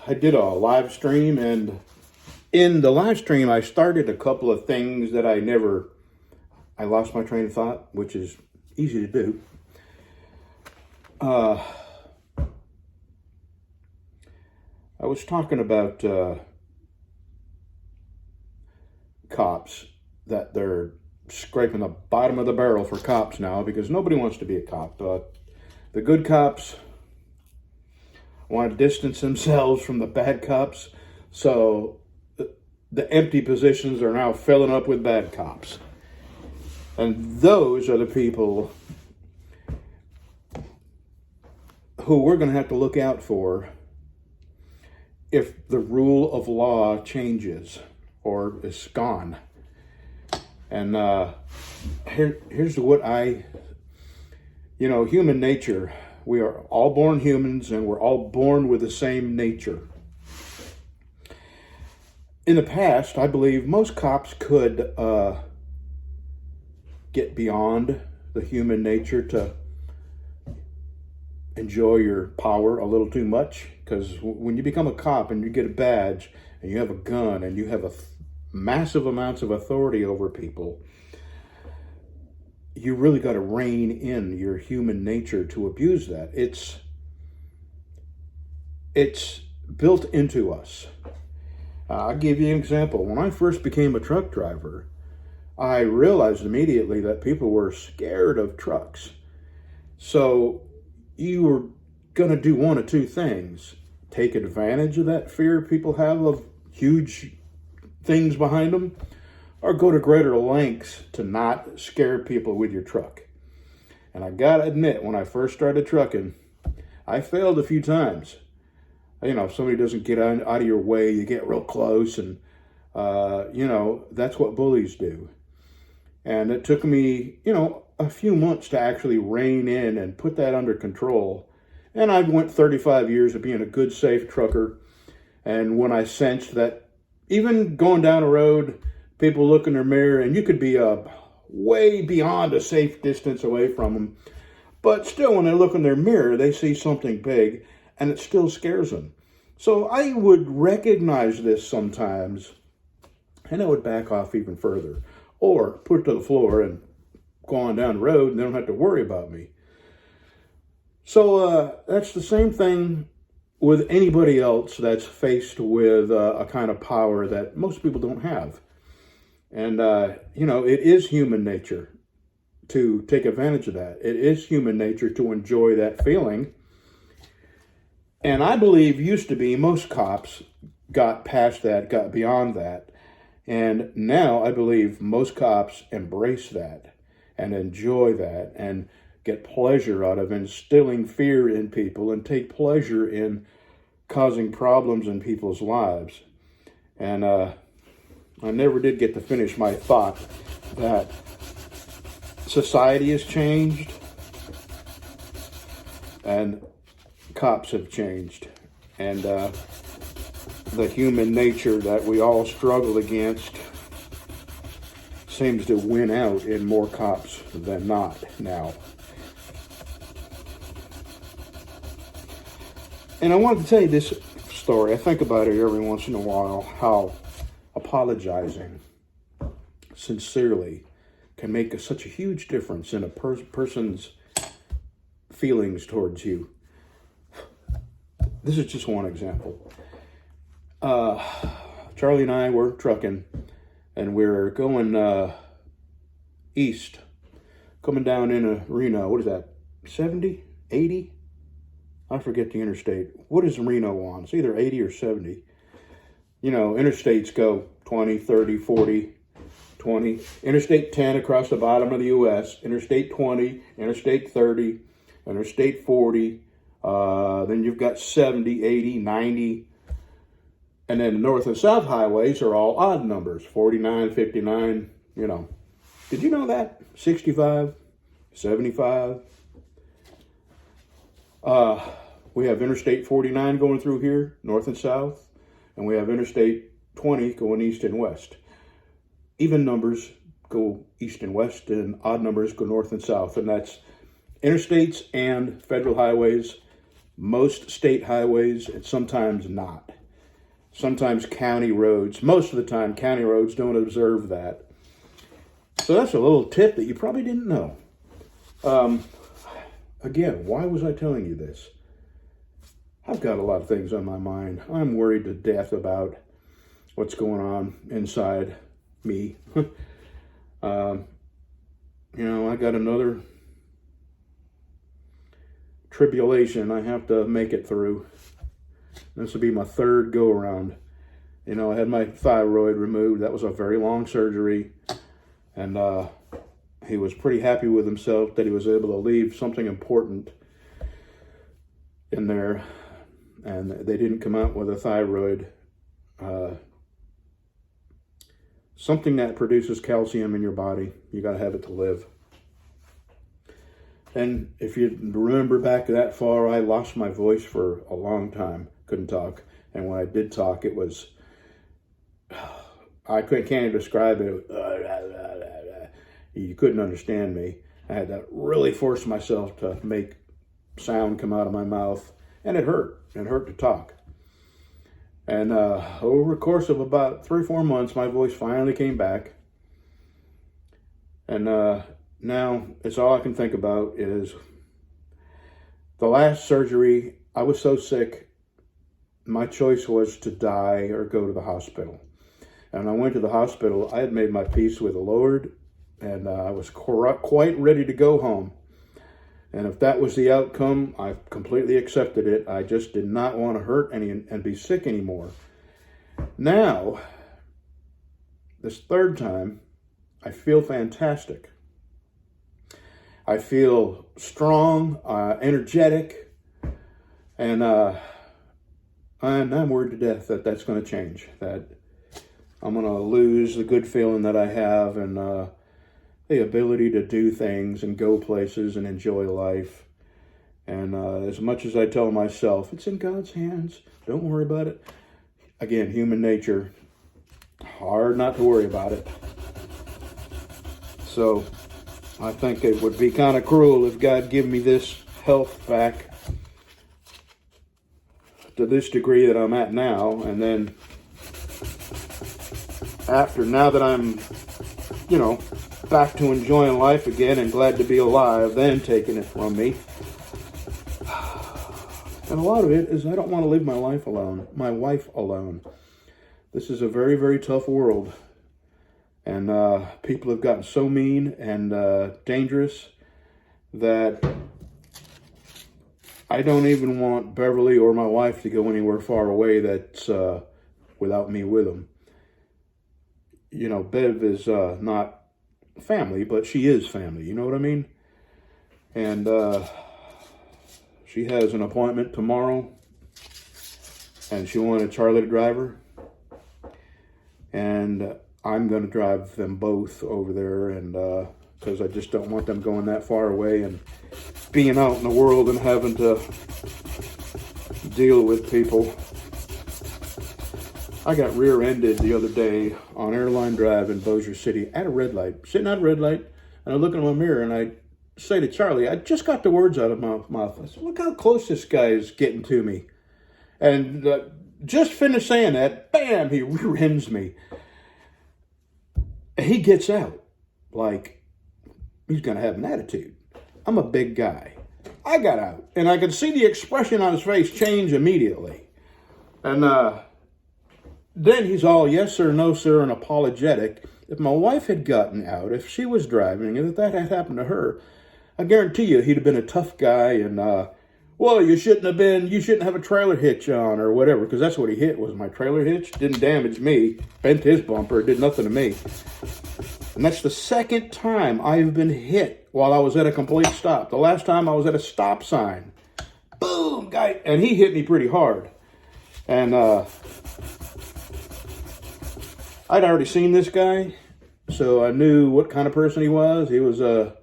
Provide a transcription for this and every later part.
I did a live stream, and in the live stream, I started a couple of things that I lost my train of thought, which is easy to do. I was talking about cops, that they're scraping the bottom of the barrel for cops now because nobody wants to be a cop. The good cops want to distance themselves from the bad cops, so the empty positions are now filling up with bad cops. And those are the people who we're going to have to look out for if the rule of law changes or is gone. And here's what human nature. We are all born humans, and we're all born with the same nature. In the past, I believe most cops could get beyond the human nature to enjoy your power a little too much. Because when you become a cop and you get a badge and you have a gun and you have massive amounts of authority over people, you really got to rein in your human nature to abuse that. It's built into us. I'll give you an example. When I first became a truck driver, I realized immediately that people were scared of trucks. So you were going to do one of two things: take advantage of that fear people have of huge things behind them, or go to greater lengths to not scare people with your truck. And I gotta admit, when I first started trucking, I failed a few times. If somebody doesn't get out of your way, you get real close, and that's what bullies do. And it took me, a few months to actually rein in and put that under control. And I went 35 years of being a good, safe trucker. And when I sensed that even going down a road, people look in their mirror, and you could be way beyond a safe distance away from them, but still when they look in their mirror, they see something big, and it still scares them. So I would recognize this sometimes, and I would back off even further, or put it to the floor and go on down the road, and they don't have to worry about me. So that's the same thing with anybody else that's faced with a kind of power that most people don't have. And, it is human nature to take advantage of that. It is human nature to enjoy that feeling. And I believe used to be most cops got past that, got beyond that. And now I believe most cops embrace that and enjoy that and get pleasure out of instilling fear in people and take pleasure in causing problems in people's lives. And I never did get to finish my thought that society has changed and cops have changed. And the human nature that we all struggle against seems to win out in more cops than not now. And I wanted to tell you this story. I think about it every once in a while, how apologizing sincerely can make such a huge difference in a person's feelings towards you. This is just one example. Charlie and I were trucking, and we're going east, coming down into Reno. What is that, 70, 80? I forget the interstate. What is Reno on? It's either 80 or 70. Interstates go 20, 30, 40, 20. Interstate 10 across the bottom of the U.S. Interstate 20, Interstate 30, Interstate 40. Then you've got 70, 80, 90. And then the north and south highways are all odd numbers, 49, 59, Did you know that? 65, 75. We have Interstate 49 going through here, north and south. And we have Interstate 20 going east and west. Even numbers go east and west, and odd numbers go north and south. And that's interstates and federal highways, most state highways, and sometimes not. Sometimes county roads, most of the time, county roads don't observe that. So that's a little tip that you probably didn't know. Again, why was I telling you this? I've got a lot of things on my mind. I'm worried to death about what's going on inside me. I got another tribulation I have to make it through. This will be my third go around. I had my thyroid removed. That was a very long surgery. And he was pretty happy with himself that he was able to leave something important in there. And they didn't come out with a thyroid. Something that produces calcium in your body. You got to have it to live. And if you remember back that far, I lost my voice for a long time. Couldn't talk. And when I did talk, it was, I can't even describe it. You couldn't understand me. I had to really force myself to make sound come out of my mouth. And it hurt. It hurt to talk. And over the course of about 3 or 4 months, my voice finally came back. And now it's all I can think about is the last surgery. I was so sick, my choice was to die or go to the hospital. And I went to the hospital. I had made my peace with the Lord, and I was quite ready to go home. And if that was the outcome, I completely accepted it. I just did not want to hurt and be sick anymore. Now, this third time, I feel fantastic. I feel strong, energetic, and I'm worried to death that that's going to change, that I'm going to lose the good feeling that I have and the ability to do things and go places and enjoy life. And as much as I tell myself, it's in God's hands, don't worry about it. Again, human nature, hard not to worry about it. So I think it would be kind of cruel if God give me this health back to this degree that I'm at now, and then now that I'm, back to enjoying life again and glad to be alive, then taking it from me. And a lot of it is I don't want to live my wife alone. This is a very, very tough world. And people have gotten so mean and dangerous that I don't even want Beverly or my wife to go anywhere far away that's without me with them. Bev is not family, but she is family, you know what I mean? And she has an appointment tomorrow, and she wanted Charlie to drive her, and I'm going to drive them both over there, and because I just don't want them going that far away and being out in the world and having to deal with people. I got rear-ended the other day on Airline Drive in Bossier City at a red light, sitting at a red light, and I look in my mirror and I say to Charlie, I just got the words out of my mouth. I said, look how close this guy is getting to me. And just finished saying that, bam, he rear-ends me. He gets out like he's going to have an attitude. I'm a big guy. I got out, and I could see the expression on his face change immediately. And then he's all yes sir, no sir, and apologetic. If my wife had gotten out, if she was driving, and if that had happened to her, I guarantee you he'd have been a tough guy and, well, you shouldn't have a trailer hitch on or whatever, because that's what he hit was my trailer hitch. Didn't damage me, bent his bumper, did nothing to me. And that's the second time I've been hit while I was at a complete stop. The last time I was at a stop sign. Boom, guy, and he hit me pretty hard. And I'd already seen this guy, so I knew what kind of person he was. He was a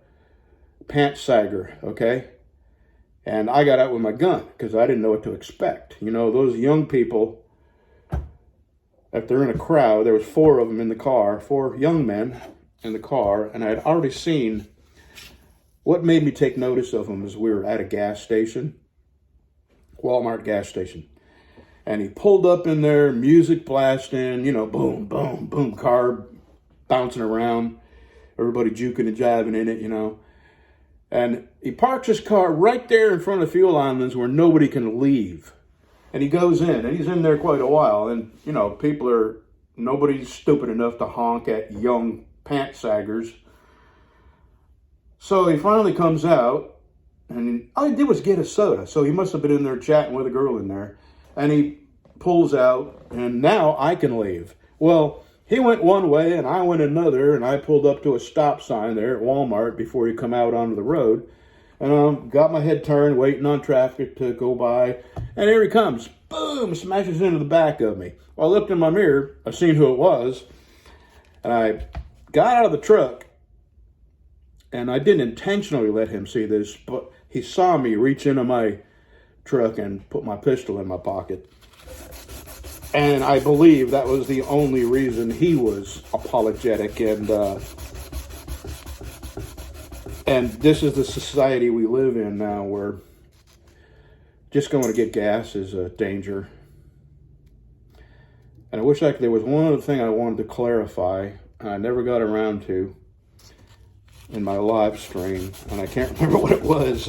pants sagger, okay? And I got out with my gun because I didn't know what to expect. Those young people, if they're in a crowd, there was 4 of them in the car, 4 young men in the car, and I had already seen. What made me take notice of them is we were at a gas station, Walmart gas station. And he pulled up in there, music blasting, you know, boom, boom, boom, car bouncing around, everybody juking and jiving in it, you know. And he parks his car right there in front of fuel islands where nobody can leave. And he goes in, and he's in there quite a while. And, you know, nobody's stupid enough to honk at young pant saggers. So he finally comes out, and all he did was get a soda. So he must have been in there chatting with a girl in there. And he pulls out, and now I can leave. Well, he went one way, and I went another, and I pulled up to a stop sign there at Walmart before he come out onto the road. And got my head turned, waiting on traffic to go by. And here he comes. Boom! Smashes into the back of me. Well, I looked in my mirror. I seen who it was. And I got out of the truck. And I didn't intentionally let him see this, but he saw me reach into my truck and put my pistol in my pocket. And I believe that was the only reason he was apologetic. And this is the society we live in now, where just going to get gas is a danger. And I wish there was one other thing I wanted to clarify, and I never got around to in my live stream, and I can't remember what it was.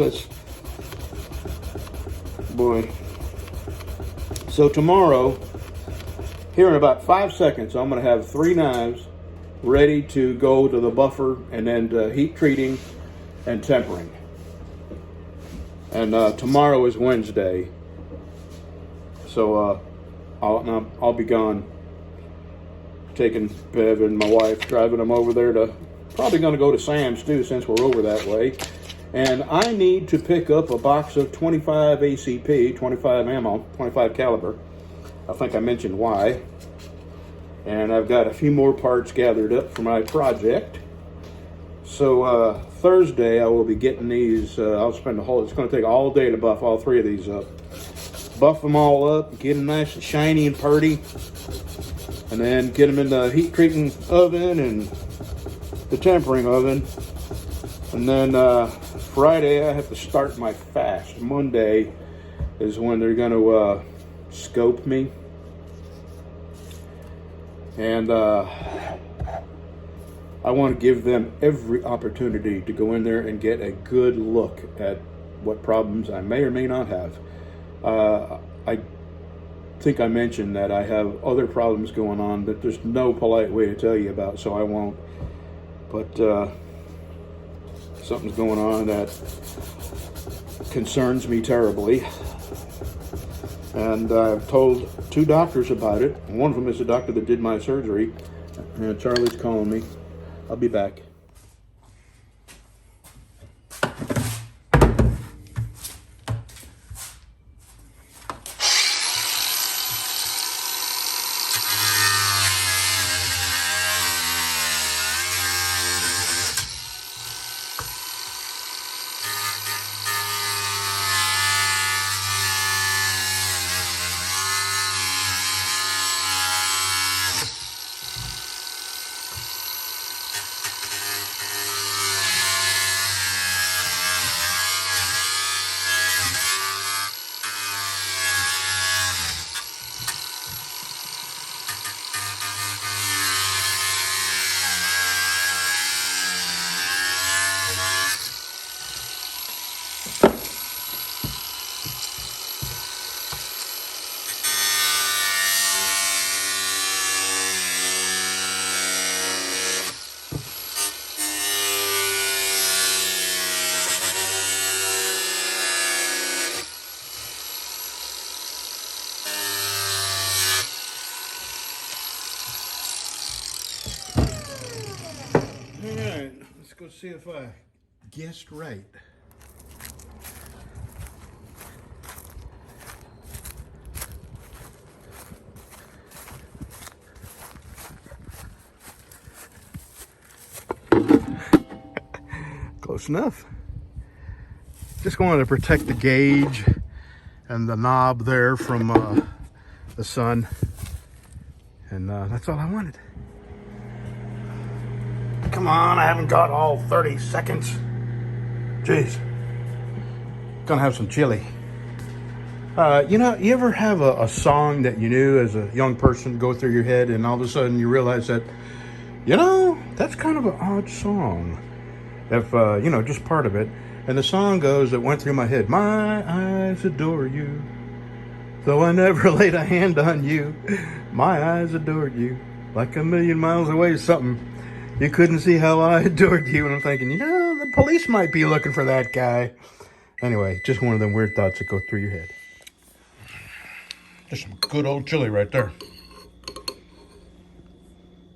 Boy. So tomorrow, here in about 5 seconds, I'm going to have 3 knives ready to go to the buffer and then to heat treating and tempering. And tomorrow is Wednesday, so I'll be gone, taking Bev and my wife, driving them over there to, probably going to go to Sam's too, since we're over that way. And I need to pick up a box of 25 ACP, 25 ammo, 25 caliber. I think I mentioned why. And I've got a few more parts gathered up for my project. So Thursday I will be getting these. I'll spend it's going to take all day to buff all 3 of these up. Buff them all up, get them nice and shiny and purty. And then get them in the heat treating oven and the tempering oven. And then Friday I have to start my fast. Monday is when they're going to scope me. And I want to give them every opportunity to go in there and get a good look at what problems I may or may not have. I think I mentioned that I have other problems going on that there's no polite way to tell you about, so I won't. But something's going on that concerns me terribly. And I've told 2 doctors about it. One of them is the doctor that did my surgery. Charlie's calling me. I'll be back. Go see if I guessed right. Close enough. Just wanted to protect the gauge and the knob there from the sun, and that's all I wanted. Come on, I haven't got all 30 seconds. Jeez. Gonna have some chili. You ever have a song that you knew as a young person go through your head, and all of a sudden you realize that, that's kind of an odd song. If, just part of it. And the song goes that went through my head, my eyes adore you, though I never laid a hand on you. My eyes adored you, like a million miles away, something. You couldn't see how I adored you. And I'm thinking, the police might be looking for that guy. Anyway, just one of them weird thoughts that go through your head. Just some good old chili right there.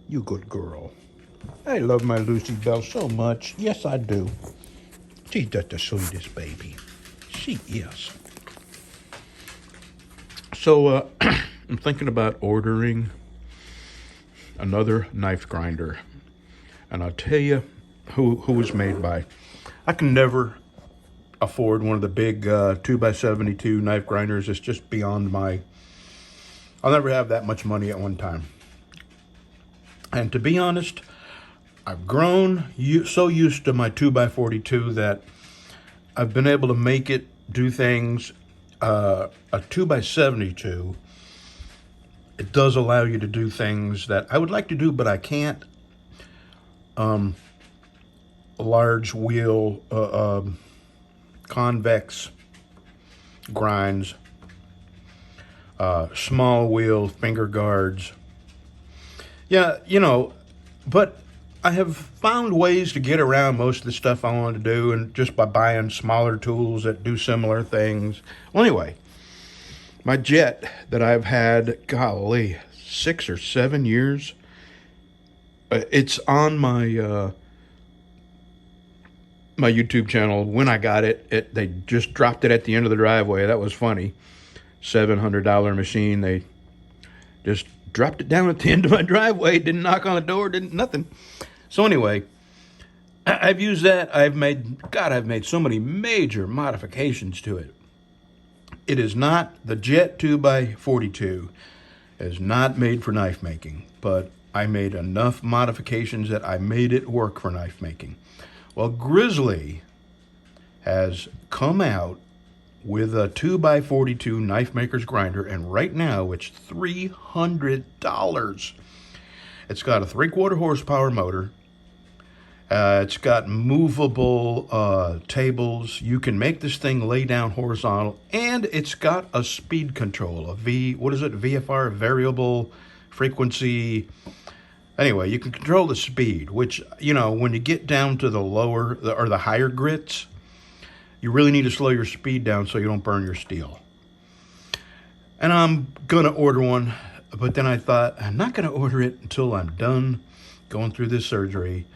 You good girl. I love my Lucy Bell so much. Yes, I do. She's just the sweetest baby. She is. So, I'm thinking about ordering another knife grinder. And I'll tell you who was made by. I can never afford one of the big 2x72 knife grinders. It's just beyond my... I'll never have that much money at one time. And to be honest, I've grown so used to my 2x42 that I've been able to make it do things. A 2x72, it does allow you to do things that I would like to do, but I can't. Large wheel, convex grinds, small wheel finger guards. Yeah, but I have found ways to get around most of the stuff I wanted to do, and just by buying smaller tools that do similar things. Well, anyway, my jet that I've had, golly, 6 or 7 years, it's on my my YouTube channel. When I got it, they just dropped it at the end of the driveway. That was funny. $700 machine. They just dropped it down at the end of my driveway. Didn't knock on the door. Didn't nothing. So anyway, I've used that. I've made so many major modifications to it. It is not the Jet 2x42. It is not made for knife making, but I made enough modifications that I made it work for knife making. Well, Grizzly has come out with a 2x42 knife maker's grinder, and right now it's $300. It's got a 3/4 horsepower motor. It's got movable tables. You can make this thing lay down horizontal, and it's got a speed control, VFR, variable frequency. Anyway, you can control the speed, which, when you get down to the higher grits, you really need to slow your speed down so you don't burn your steel. And I'm going to order one, but then I thought, I'm not going to order it until I'm done going through this surgery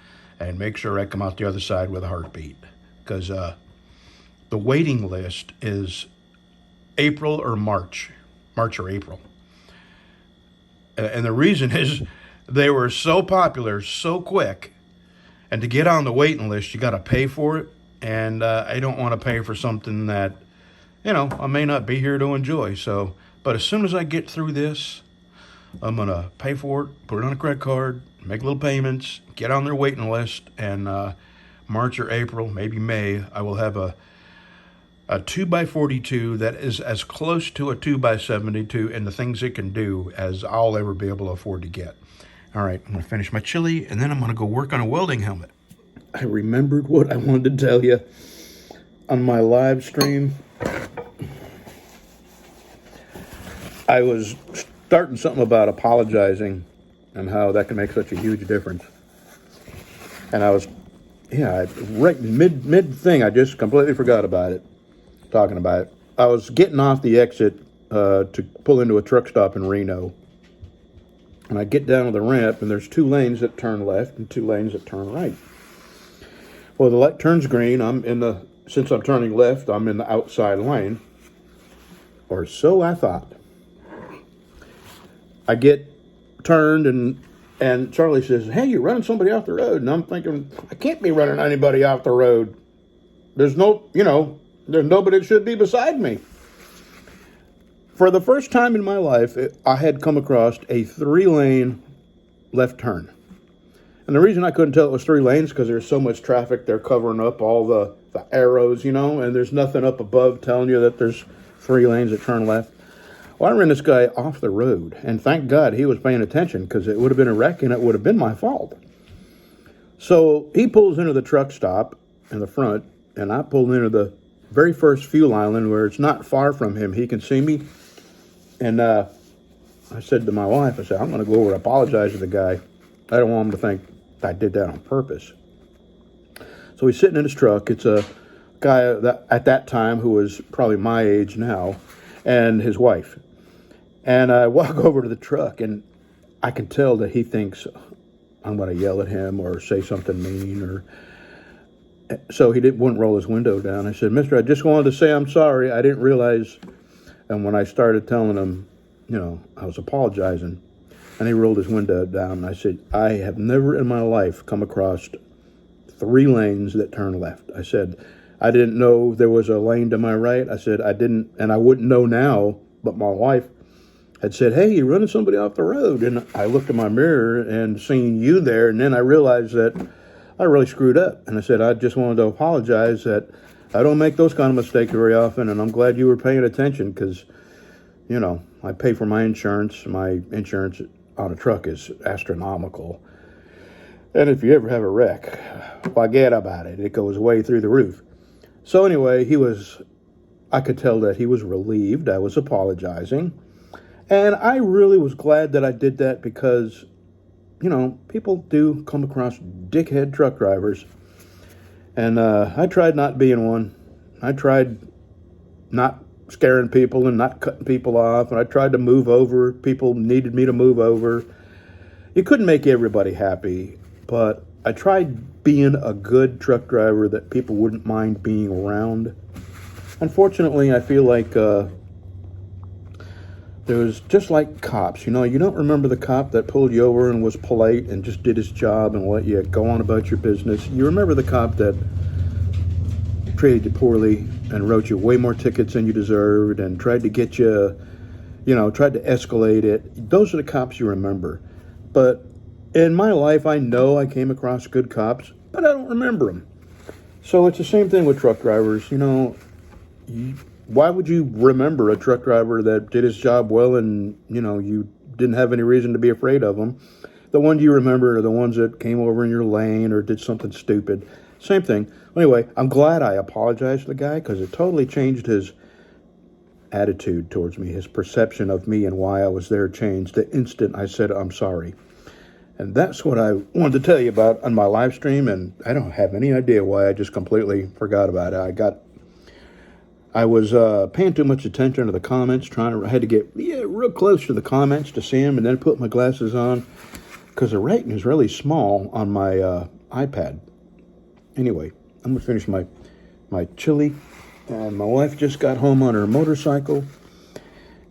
and make sure I come out the other side with a heartbeat. Because the waiting list is April or March or April. And the reason is they were so popular so quick, and to get on the waiting list, you got to pay for it. And I don't want to pay for something that, I may not be here to enjoy. So, but as soon as I get through this, I'm going to pay for it, put it on a credit card, make little payments, get on their waiting list, and March or April, maybe May, I will have a 2x42 that is as close to a 2x72 and the things it can do as I'll ever be able to afford to get. All right, I'm going to finish my chili, and then I'm going to go work on a welding helmet. I remembered what I wanted to tell you on my live stream. I was starting something about apologizing and how that can make such a huge difference. And I was, right mid thing, I just completely forgot about it, talking about it. I was getting off the exit to pull into a truck stop in Reno. And I get down to the ramp, and there's 2 lanes that turn left and 2 lanes that turn right. Well, the light turns green. Since I'm turning left, I'm in the outside lane. Or so I thought. I get turned, and Charlie says, "Hey, you're running somebody off the road." And I'm thinking, I can't be running anybody off the road. There's nobody that should be beside me. For the first time in my life, I had come across a 3-lane left turn. And the reason I couldn't tell it was 3 lanes because there's so much traffic, they're covering up all the arrows, and there's nothing up above telling you that there's 3 lanes that turn left. Well, I ran this guy off the road, and thank God he was paying attention, because it would have been a wreck and it would have been my fault. So he pulls into the truck stop in the front, and I pulled into the very first fuel island where it's not far from him. He can see me. And I said to my wife, I said, I'm going to go over and apologize to the guy. I don't want him to think I did that on purpose. So he's sitting in his truck. It's a guy that, at that time, who was probably my age now, and his wife. And I walk over to the truck, and I can tell that he thinks I'm going to yell at him or say something mean. Or so he wouldn't roll his window down. I said, Mister, I just wanted to say I'm sorry. I didn't realize. And when I started telling him, you know, I was apologizing, and he rolled his window down, and I said, I have never in my life come across 3 lanes that turn left. I said, I didn't know there was a lane to my right. I said, I didn't, and I wouldn't know now, but my wife had said, hey, you're running somebody off the road. And I looked in my mirror and seen you there, and then I realized that I really screwed up. And I said, I just wanted to apologize that I don't make those kind of mistakes very often, and I'm glad you were paying attention, because, you know, I pay for my insurance. My insurance on a truck is astronomical. And if you ever have a wreck, forget about it. It goes way through the roof. So anyway, I could tell that he was relieved. I was apologizing. And I really was glad that I did that, because, you know, people do come across dickhead truck drivers. And I tried not being one. I tried not scaring people and not cutting people off. And I tried to move over. People needed me to move over. You couldn't make everybody happy, but I tried being a good truck driver that people wouldn't mind being around. Unfortunately, I feel like there was just like cops. You know, you don't remember the cop that pulled you over and was polite and just did his job and let you go on about your business. You remember the cop that treated you poorly and wrote you way more tickets than you deserved and tried to get you, you know, tried to escalate it. Those are the cops you remember. But in my life, I know I came across good cops, but I don't remember them. So it's the same thing with truck drivers. You know, why would you remember a truck driver that did his job well and, you know, you didn't have any reason to be afraid of them? The ones you remember are the ones that came over in your lane or did something stupid. Same thing. Anyway, I'm glad I apologized to the guy, because it totally changed his attitude towards me. His perception of me and why I was there changed the instant I said I'm sorry. And that's what I wanted to tell you about on my live stream, and I don't have any idea why I just completely forgot about it. I was paying too much attention to the comments, I had to get real close to the comments to see them, and then put my glasses on, because the writing is really small on my iPad. Anyway, I'm going to finish my chili, and my wife just got home on her motorcycle,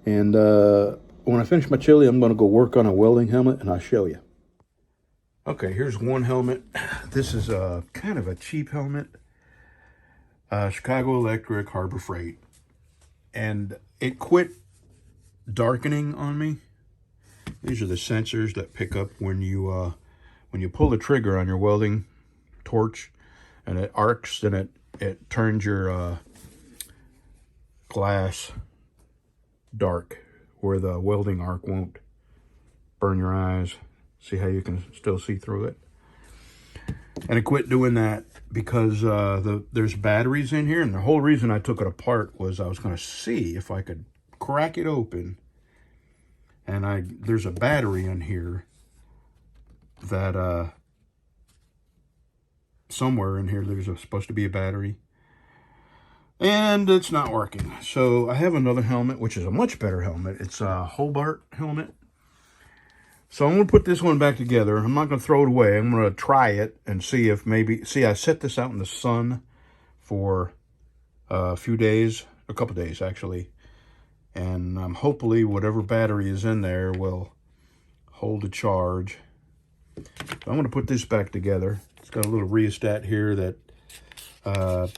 and when I finish my chili, I'm going to go work on a welding helmet, and I'll show you. Okay, here's one helmet. This is kind of a cheap helmet. Chicago Electric, Harbor Freight. And it quit darkening on me. These are the sensors that pick up when you pull the trigger on your welding torch, and it arcs, and it turns your glass dark, where the welding arc won't burn your eyes. See how you can still see through it? And it quit doing that because there's batteries in here, and the whole reason I took it apart was I was going to see if I could crack it open. And there's a battery in here that somewhere in here there's supposed to be a battery, and it's not working. So I have another helmet, which is a much better helmet. It's a Hobart helmet. So I'm going to put this one back together. I'm not going to throw it away. I'm going to try it and see if I set this out in the sun for a few days, a couple days actually. And hopefully whatever battery is in there will hold a charge. So I'm going to put this back together. It's got a little rheostat here that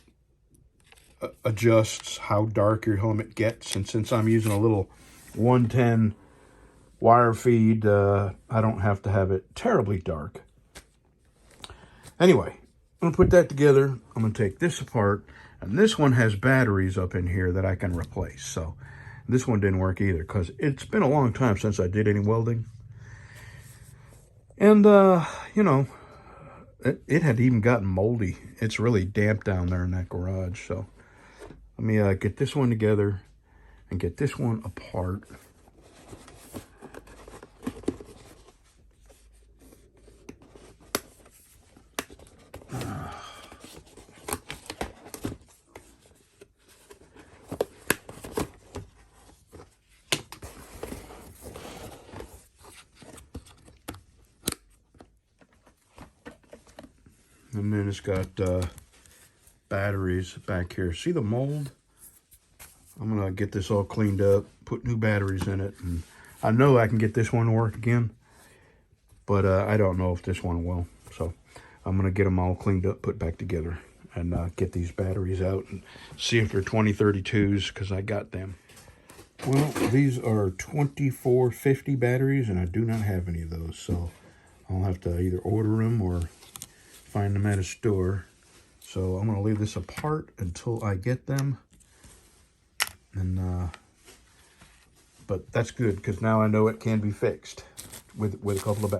adjusts how dark your helmet gets. And since I'm using a little 110 wire feed, I don't have to have it terribly dark. Anyway, I'm going to put that together. I'm going to take this apart, And this one has batteries up in here that I can replace. So this one didn't work either because it's been a long time since I did any welding. And, you know, it had even gotten moldy. It's really damp down there in that garage. So let me get this one together and get this one apart. And then it's got batteries back here. See the mold? I'm going to get this all cleaned up, put new batteries in it. And I know I can get this one to work again, but I don't know if this one will. So I'm going to get them all cleaned up, put back together, and get these batteries out and see if they're 2032s, because I got them. Well, these are 2450 batteries, and I do not have any of those. So I'll have to either order them or find them at a store. So I'm going to leave this apart until I get them. And but that's good, because now I know it can be fixed with a couple of batteries.